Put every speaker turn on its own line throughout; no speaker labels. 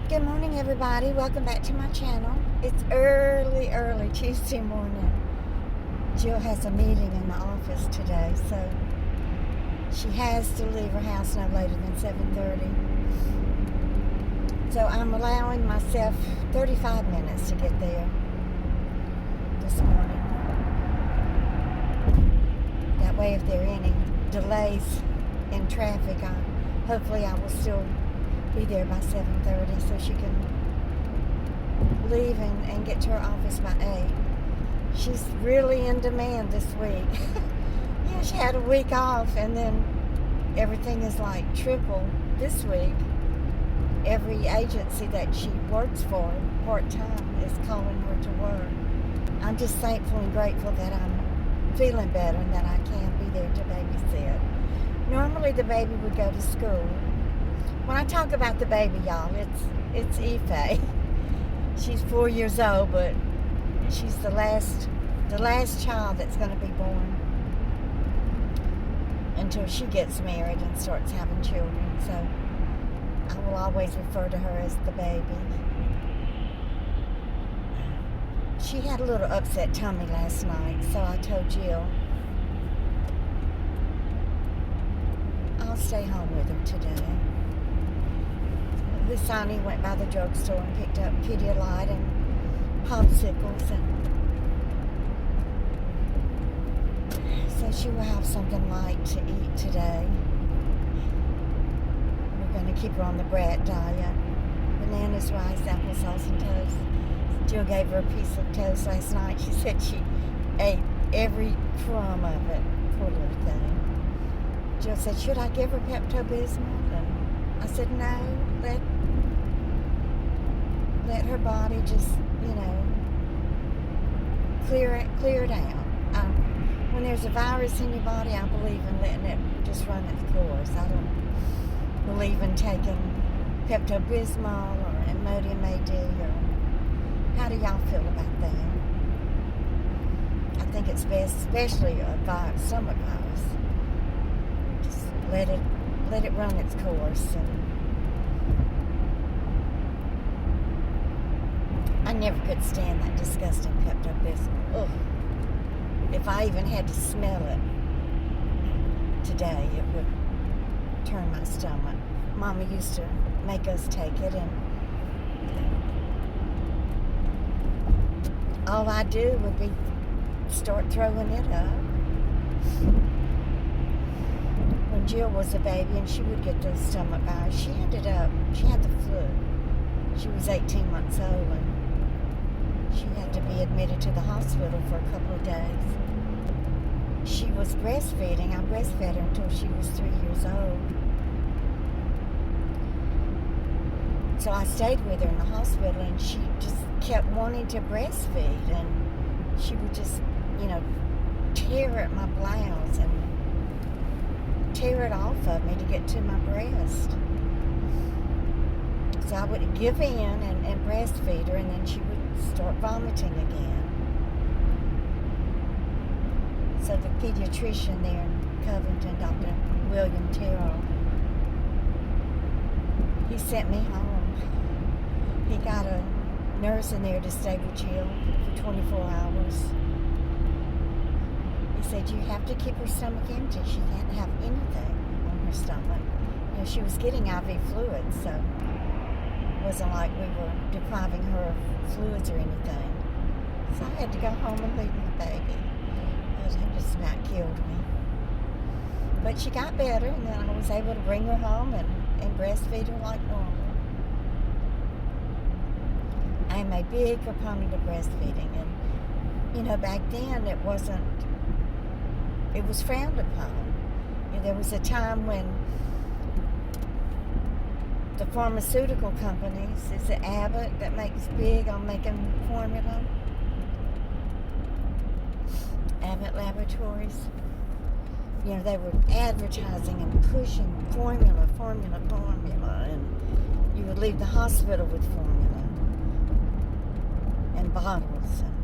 Good morning, everybody. Welcome back to my channel. It's early Tuesday morning. Jill has a meeting in the office today, so she has to leave her house no later than 7:30. So I'm allowing myself 35 minutes to get there this morning. That way, if there are any delays in traffic, hopefully I will still be there by 7:30 so she can leave and get to her office by 8. She's really in demand this week. Yeah, she had a week off and then everything is like triple this week. Every agency that she works for part-time is calling her to work. I'm just thankful and grateful that I'm feeling better and that I can be there to babysit. Normally the baby would go to school. When I talk about the baby, y'all, it's Ife. She's 4 years old, but she's the last child that's going to be born until she gets married and starts having children. So I will always refer to her as the baby. She had a little upset tummy last night, so I told Jill I'll stay home with her today. Husani went by the drugstore and picked up Pedialyte and popsicles, and so she will have something light to eat today. We're going to keep her on the brat diet. Bananas, rice, applesauce, and toast. Jill gave her a piece of toast last night. She said she ate every crumb of it. Poor little thing. Jill said, should I give her Pepto-Bismol? And I said, no, let her body just, clear it out. When there's a virus in your body, I believe in letting it just run its course. I don't believe in taking Pepto-Bismol or Imodium AD. Or how do y'all feel about that? I think it's best, especially a stomach virus. Just let it run its course. And I never could stand that disgusting Pepto-Bismol. Ugh. If I even had to smell it today, it would turn my stomach. Mama used to make us take it, and all I do would be start throwing it up. When Jill was a baby and she would get the stomach virus, she had the flu. She was 18 months old, and she had to be admitted to the hospital for a couple of days. She was breastfeeding. I breastfed her until she was 3 years old. So I stayed with her in the hospital, and she just kept wanting to breastfeed, and she would just, tear at my blouse and tear it off of me to get to my breast. So I would give in and breastfeed her, and then she would start vomiting again. So the pediatrician there in Covington, Dr. William Terrell, he sent me home. He got a nurse in there to stay with Jill for 24 hours. He said, you have to keep her stomach empty. She can't have anything on her stomach. She was getting IV fluids, so it wasn't like we were depriving her of fluids or anything. So I had to go home and leave my baby. It just about killed me. But she got better, and then I was able to bring her home and breastfeed her like normal. I am a big proponent of breastfeeding, and back then it was frowned upon. There was a time when the pharmaceutical companies, is it Abbott that makes big on making formula? Abbott Laboratories. They were advertising and pushing formula, and you would leave the hospital with formula and bottles. And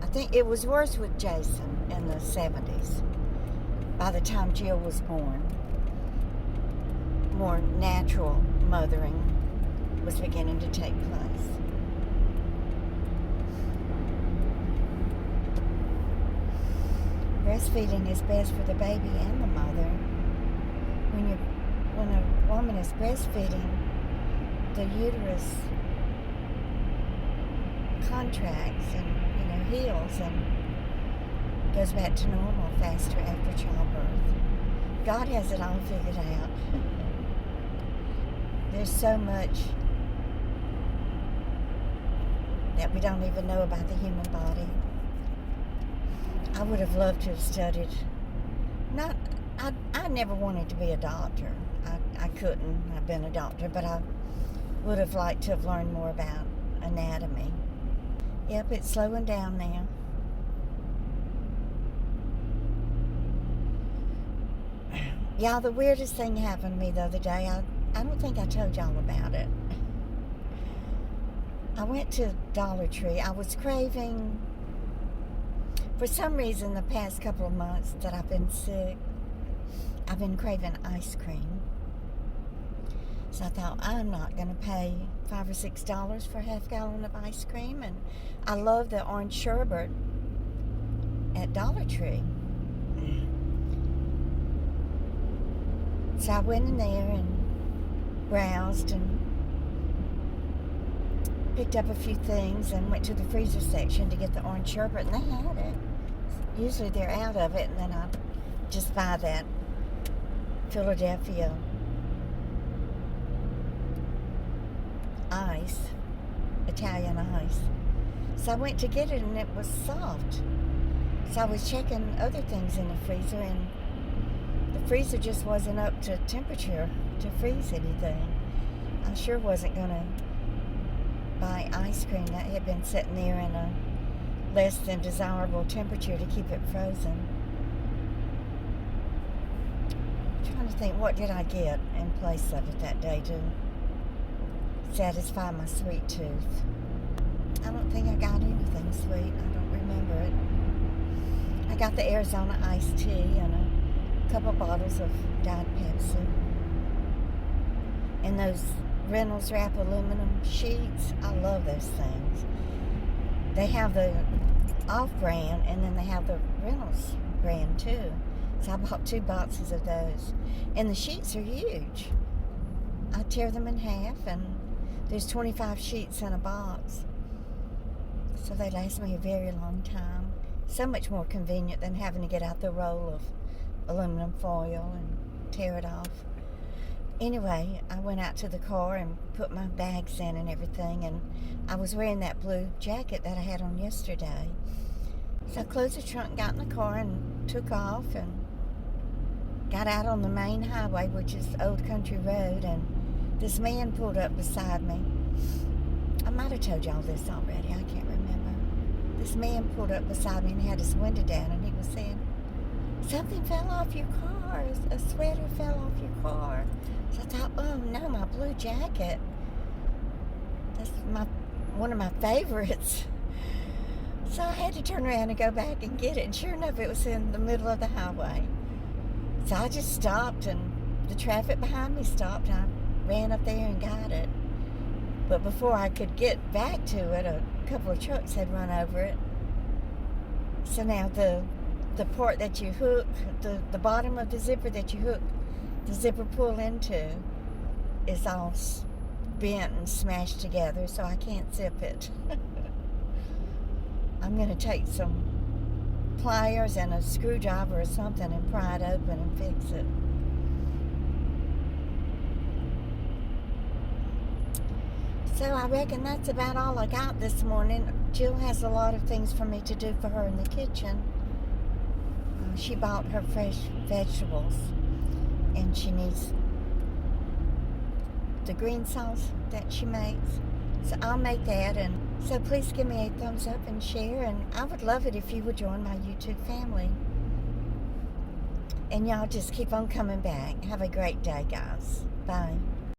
I think it was worse with Jason in the 70s. By the time Jill was born, more natural mothering was beginning to take place. Breastfeeding is best for the baby and the mother. When a woman is breastfeeding, the uterus contracts and heals and goes back to normal faster after childbirth. God has it all figured out. There's so much that we don't even know about the human body. I would have loved to have studied. I never wanted to be a doctor. I couldn't have been a doctor, but I would have liked to have learned more about anatomy. Yep, it's slowing down now. Y'all, the weirdest thing happened to me the other day. I don't think I told y'all about it. I went to Dollar Tree. I was craving, for some reason, the past couple of months that I've been sick, I've been craving ice cream. So I thought, I'm not going to pay $5 or $6 for a half gallon of ice cream. And I love the orange sherbet at Dollar Tree. So I went in there and browsed and picked up a few things and went to the freezer section to get the orange sherbet, and they had it. Usually they're out of it, and then I just buy that Philadelphia ice, Italian ice. So I went to get it, and it was soft. So I was checking other things in the freezer, and the freezer just wasn't up to temperature to freeze anything. I sure wasn't going to buy ice cream that had been sitting there in a less than desirable temperature to keep it frozen. I'm trying to think, what did I get in place of it that day to satisfy my sweet tooth? I don't think I got anything sweet. I don't remember it. I got the Arizona iced tea and a couple bottles of Diet Pepsi. And those Reynolds Wrap aluminum sheets, I love those things. They have the off-brand, and then they have the Reynolds brand too. So I bought 2 boxes of those. And the sheets are huge. I tear them in half, and there's 25 sheets in a box. So they last me a very long time. So much more convenient than having to get out the roll of aluminum foil and tear it off. Anyway, I went out to the car and put my bags in and everything, and I was wearing that blue jacket that I had on yesterday. So I closed the trunk, got in the car, and took off and got out on the main highway, which is Old Country Road, and this man pulled up beside me. I might have told y'all this already, I can't remember. This man pulled up beside me and had his window down, and he was saying, "Something fell off your car, a sweater fell off your car." So I thought, oh no, my blue jacket. That's one of my favorites. So I had to turn around and go back and get it. And sure enough, it was in the middle of the highway. So I just stopped, and the traffic behind me stopped. And I ran up there and got it. But before I could get back to it, a couple of trucks had run over it. So now the part that you hook, the bottom of the zipper that you hook the zipper pull into is all bent and smashed together, so I can't zip it. I'm going to take some pliers and a screwdriver or something and pry it open and fix it. So I reckon that's about all I got this morning. Jill has a lot of things for me to do for her in the kitchen. She bought her fresh vegetables, and she needs the green sauce that she makes. So I'll make that, and so please give me a thumbs up and share, and I would love it if you would join my YouTube family. And y'all just keep on coming back. Have a great day, guys. Bye.